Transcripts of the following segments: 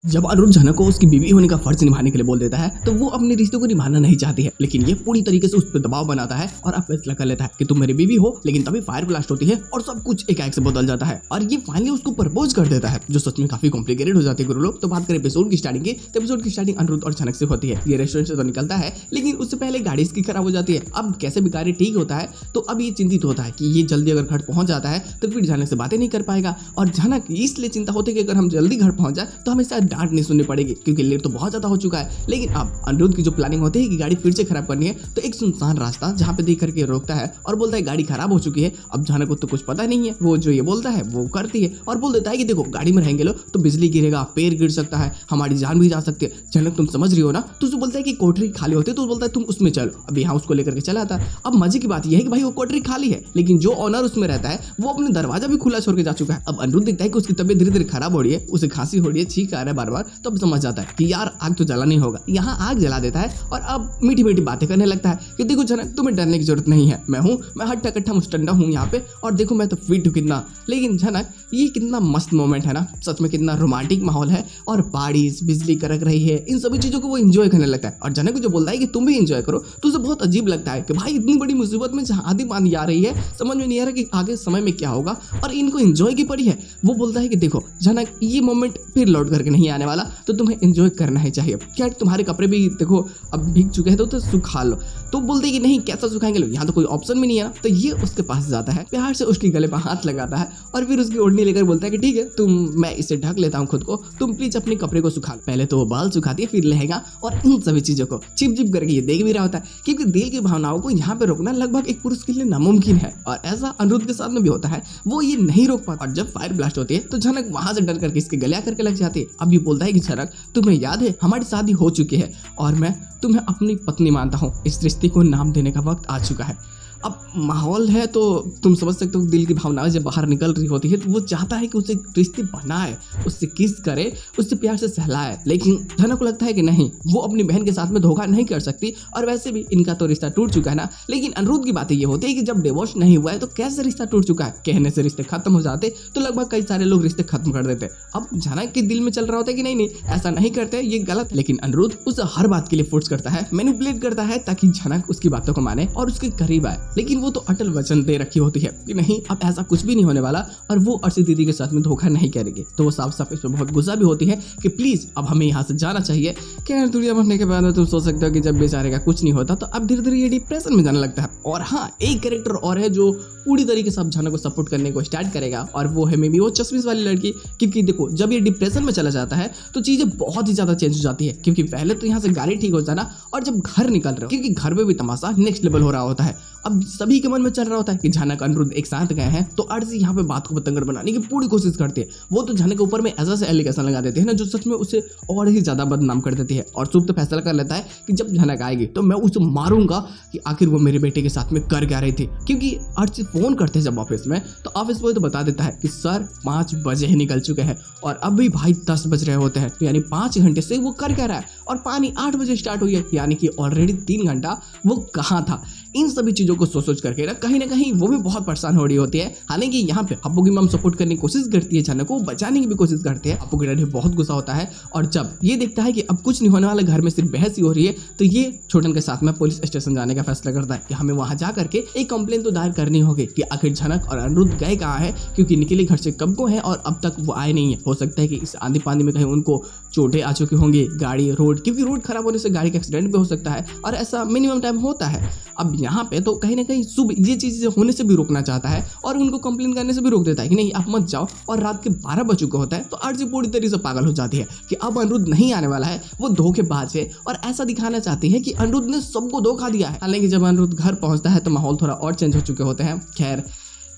जब अनिरुद्ध झनक को उसकी बीवी होने का फर्ज निभाने के लिए बोल देता है तो वो अपने रिश्ते को निभाना नहीं चाहती है, लेकिन ये पूरी तरीके से उस पर दबाव बनाता है और अब फैसला कर लेता है कि तुम मेरी बीवी हो। लेकिन तभी फायर ब्लास्ट होती है और सब कुछ एकाएक से बदल जाता है और ये फाइनली उसको प्रपोज कर देता है, जो सच में काफी कॉम्प्लिकेटेड हो जाती है गुरु लोग। तो बात करें एपिसोड की स्टार्टिंग की, तो एपिसोड की स्टार्टिंग अनिरुद्ध और झनक से होती है। ये रेस्टोरेंट से तो निकलता है, लेकिन उससे पहले गाड़ी इसकी खराब हो जाती है। अब कैसे भी कार्य ठीक होता है तो अब ये चिंतित होता है कि ये जल्दी अगर घर पहुंच जाता है तो फिर झनक से बातें नहीं कर पाएगा, और झनक इसलिए चिंता होती है कि अगर हम जल्दी घर पहुंच जाए तो हमें शायद डांट नहीं सुननी पड़ेगी, क्योंकि लेट तो बहुत ज्यादा हो चुका है। लेकिन अब अनिरुद्ध की जो प्लानिंग होती है कि गाड़ी फिर से खराब करनी है, तो एक सुनसान रास्ता जहाँ पे देख करके रोकता है और बोलता है गाड़ी खराब हो चुकी है। अब झनक को तो कुछ पता नहीं है, वो जो ये बोलता है वो करती है और बोल देता है कि देखो गाड़ी में रहेंगे लोग तो बिजली गिरेगा, पेड़ गिर सकता है, हमारी जान भी जा सकती है। झनक तुम समझ रही हो ना? तो उसको बोलता है कि कोठरी खाली होती है, तो बोलता है तुम उसमें चलो। अब यहाँ उसको लेकर के चला आता है। अब मजे की बात यह है कि भाई वो कोठरी खाली है, लेकिन जो ऑनर उसमें रहता है वो अपने दरवाजा भी खुला छोड़ के जा चुका है। अब अनिरुद्ध देखता है कि उसकी तबीयत धीरे धीरे खराब हो रही है, उसे खांसी हो रही है, छींक आ रहा है बार बार। तो अब समझ जाता है कि यार आग तो जला नहीं होगा। यहाँ आग जला देता है और अब मीठी मीठी बातें करने लगता है कि देखो झनक तुम्हें डरने की जरूरत नहीं है, मैं हट्टा कट्टा मुस्टंडा हूँ यहाँ पे, और देखो मैं तो फिट हूँ कितना। लेकिन झनक ये कितना मस्त मोमेंट है ना, सच में कितना रोमांटिक माहौल है, और बारिश बिजली कड़क रही है, इन सभी चीजों को वो एंजॉय करने लगता है। और झनक को जो बोलता है कि तुम भी एंजॉय करो, तो उसे बहुत अजीब लगता है कि भाई इतनी बड़ी मुसीबत में जहाँ आधी पानी आ रही है, समझ में नहीं आ रहा कि आगे समय में क्या होगा, और इनको एंजॉय की पड़ी है। वो बोलता है कि देखो झनक ये मोमेंट फिर लौट करके नहीं आने वाला, तो तुम्हें एंजॉय करना ही चाहिए। क्या तुम्हारे कपड़े भी देखो अब भीग चुके हैं तो सुखा लो। तो बोलते कि नहीं कैसा सुखाएंगे लोग, यहाँ तो कोई ऑप्शन भी नहीं है ना। तो ये उसके पास जाता है, प्यार से उसके गले पर हाथ लगाता है और फिर उसकी ओढ़नी लेकर बोलता है कि ठीक है मैं इसे ढक लेता हूँ खुद को, तुम प्लीज अपने कपड़े को सुखा लो। पहले तो वो बाल सुखाती है, फिर लहंगा, और इन सभी चीजों को चिप चिप करके ये देख भी रहा होता है, क्योंकि दिल की भावनाओं को यहाँ पे रोकना लगभग एक पुरुष के लिए नामुमकिन है, और ऐसा अनिरुद्ध के साथ में भी होता है। वो ये नहीं रोक पाता, और जब फायर ब्लास्ट होती है तो झनक वहां से डर करके इसके गले आकर के लग जाती है। अब ये बोलता है कि झनक तुम्हें याद है हमारी शादी हो चुकी है और मैं तुम्हें अपनी पत्नी मानता हूँ, इस रिश्ते को नाम देने का वक्त आ चुका है। अब माहौल है तो तुम समझ सकते हो, दिल की भावनाएं जब बाहर निकल रही होती है तो वो चाहता है कि उसे रिश्ते बनाए, उससे किस करे, उससे प्यार से सहलाए। लेकिन झनक को लगता है कि नहीं, वो अपनी बहन के साथ में धोखा नहीं कर सकती, और वैसे भी इनका तो रिश्ता टूट चुका है ना। लेकिन अनिरुद्ध की बात ये होती है कि जब डिवोर्स नहीं हुआ है तो कैसे रिश्ता टूट चुका है? कहने से रिश्ते खत्म हो जाते तो लगभग कई सारे लोग रिश्ते खत्म कर देते। अब झनक के दिल में चल रहा होता है कि नहीं ऐसा नहीं करते, ये गलत। लेकिन अनिरुद्ध उसे हर बात के लिए फोर्स करता है, मैनिपुलेट करता है, ताकि झनक उसकी बातों को माने और उसके करीब आए। लेकिन वो तो अटल वचन दे रखी होती है कि नहीं अब ऐसा कुछ भी नहीं होने वाला, और वो अर्शी दीदी के साथ में धोखा नहीं करेगी। तो वो साफ साफ इस पर बहुत गुस्सा भी होती है कि प्लीज अब हमें यहाँ से जाना चाहिए। क्या दुनिया मरने के बाद में तुम सोच सकते हो कि जब बेचारे का कुछ नहीं होता, तो अब धीरे धीरे ये डिप्रेशन में जाने लगता है। और हाँ, एक कैरेक्टर और है जो पूरी तरीके से अब झनक को सपोर्ट करने को स्टार्ट करेगा, और वो है मे बी वो चश्मिश वाली लड़की। क्योंकि देखो जब ये डिप्रेशन में चला जाता है तो चीजें बहुत ही ज्यादा चेंज हो जाती है, क्योंकि पहले तो यहाँ से गाड़ी ठीक हो जाना, और जब घर निकल रहे हो, क्योंकि घर में भी तमाशा नेक्स्ट लेवल हो रहा होता है। अब सभी के मन में चल रहा होता है कि झनक अनिरुद्ध एक साथ गए हैं, तो अर्शी यहाँ पे बात को पतंगर बनाने की पूरी कोशिश करती है। वो तो झनक के ऊपर में ऐसा एलिगेशन लगा देते हैं ना, जो सच में उसे और ही ज्यादा बदनाम कर देती है। और शुभ तो फैसला कर लेता है कि जब झनक आएगी तो मैं उसे मारूंगा कि आखिर वो मेरे बेटे के साथ में कर क्या रही थी। क्योंकि अर्शी फोन करते हैं जब ऑफिस में, तो ऑफिस बॉय तो बता देता है कि सर 5 बजे ही निकल चुके हैं, और अभी भाई 10 बज रहे होते हैं, तो यानी 5 घंटे से वो कर क्या रहा है, और पानी 8 बजे स्टार्ट हुई है, यानी कि ऑलरेडी 3 घंटा वो कहाँ था। इन सभी चीजों को सोच करके ना कहीं वो भी बहुत परेशान हो रही होती है। हालांकि यहाँ पे अप्पू की मम सपोर्ट करने की कोशिश करती है, झनक को बचाने की भी कोशिश करते हैं। अप्पू के डैडी बहुत गुस्सा होता है, और जब ये देखता है कि अब कुछ नहीं होने वाला, घर में सिर्फ बहस ही हो रही है, तो ये छोटन के साथ में पुलिस स्टेशन जाने का फैसला करता है कि हमें वहां जा करके एक कंप्लेन तो दायर करनी होगी कि आखिर झनक और अनिरुद्ध गए कहाँ है, क्योंकि निकले घर से कब को है और अब तक वो आए नहीं है। हो सकता है कि इस आंधी पानी में कहीं उनको चोटें आ चुकी होंगी, गाड़ी रोड, क्योंकि रोड खराब होने से गाड़ी का एक्सीडेंट भी हो सकता है, और ऐसा मिनिमम टाइम होता है। अब यहाँ पे तो कहीं ना कहीं शुभ ये चीजें होने से भी रोकना चाहता है, और उनको कंप्लेन करने से भी रोक देता है कि नहीं आप मत जाओ। और रात के 12 बज चुके होता है, तो अर्शी पूरी तरीके से पागल हो जाती है कि अब अनिरुद्ध नहीं आने वाला है, वो धोखेबाज है, और ऐसा दिखाना चाहती है कि अनिरुद्ध ने सबको धोखा दिया है। हालांकि जब अनिरुद्ध घर पहुंचता है तो माहौल थोड़ा और चेंज हो चुके होते हैं। खैर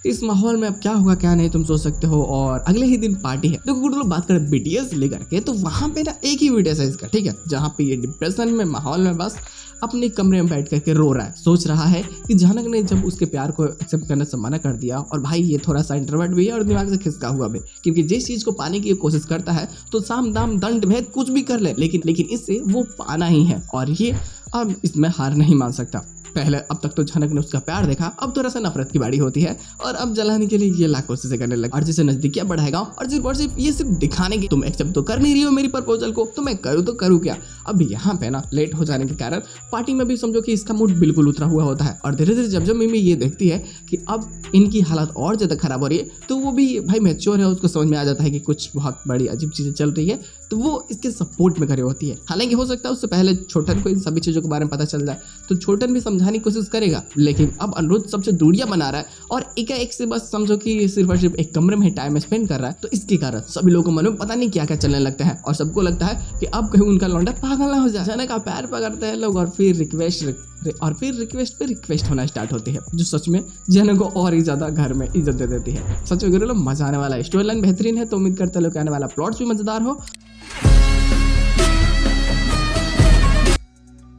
इस माहौल में अब क्या होगा क्या नहीं तुम सोच सकते हो, और अगले ही दिन पार्टी है। तो कुछ लोग बात करें बीटीएस लेकर के, तो वहां पे ना एक ही वीडियो है इसका, ठीक है, जहाँ पे ये डिप्रेशन में माहौल में बस अपने कमरे में बैठ करके रो रहा है, सोच रहा है कि झनक ने जब उसके प्यार को एक्सेप्ट करने से मना कर दिया, और भाई ये थोड़ा सा इंट्रोवर्ट भी है और दिमाग से खिसका हुआ भी, क्योंकि जिस चीज को पाने की कोशिश करता है तो साम दाम दंड भेद कुछ भी कर ले, लेकिन इससे वो पाना ही है, और ये अब इसमें हार नहीं मान सकता। पहले अब तक तो झनक ने उसका प्यार देखा, अब थोड़ा सा नफरत की बारी होती है और अब जलाने के लिए ये लाख कोशिशें करने लगा और जिसे नजदीकियां बढ़ाएगा और सिर्फ ये सिर्फ दिखाने की तुम एक्सेप्ट तो कर नहीं रही हो मेरी प्रपोजल को, तो मैं करूँ क्या। अब यहाँ पे ना लेट हो जाने के कारण पार्टी में भी समझो कि इसका मूड बिल्कुल उतरा हुआ होता है और धीरे धीरे जब मिमी ये देखती है कि अब इनकी हालत और ज्यादा खराब हो रही है तो वो भी भाई मैच्योर है, उसको समझ में आ जाता है कि कुछ बहुत बड़ी अजीब चीजें चल रही है, तो वो इसके सपोर्ट में खड़ी होती है। हालांकि हो सकता है उससे पहले छोटन को इन सभी चीजों के बारे में पता चल जाए तो छोटन भी समझाने की कोशिश करेगा, लेकिन अब अनिरुद्ध सबसे दूरियां बना रहा है और एकाएक से बस समझो कि सिर्फ और सिर्फ एक कमरे में टाइम स्पेंड कर रहा है। तो इसके कारण सभी लोगों के मन में पता नहीं क्या क्या चलने लगता है और सबको लगता है कि अब कहीं उनका लौंडा पागल ना हो जाए। जनक का पैर पकड़ते हैं लोग और फिर रिक्वेस्ट पे रिक्वेस्ट होना स्टार्ट होती है, जो सच में जनक को और ही ज्यादा घर में इज्जत दे देती है। सच में लोग मजा आने वाला है, स्टोरी लाइन बेहतरीन है, तो उम्मीद करते हैं लोग आने वाला प्लॉट्स भी मजेदार हो।